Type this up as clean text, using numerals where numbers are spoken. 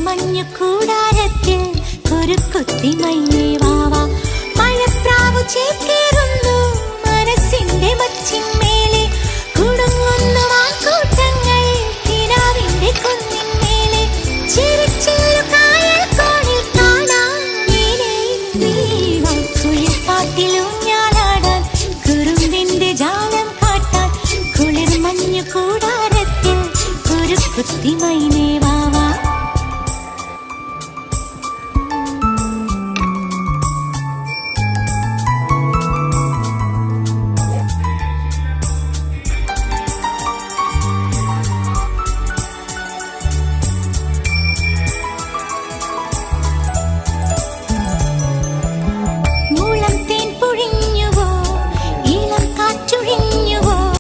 മഞ്ഞു കൂടാരത്തിൽ കുരുക്കുത്തി മൈനേ വാവാ മഴപ്രാവു ചേക്കേറുന്നു മനസ്സിന്റെ മച്ചിന്മേലെ കുടുങ്ങുന്നു വാക്കൂട്ടങ്ങൾ കിനാവിന്റെ കുന്നിന്മേലെ ചിരിച്ചില്ലു കായൽ കോണിൽ കാണാം കുയിൽപ്പാട്ടിലൂഞ്ഞാലാടാൻ കുറുമ്പിന്റെ ജാലം കാട്ടാൻ കുളിർ മഞ്ഞു കൂടാരത്തിൽ കുരുക്കുത്തി മൈന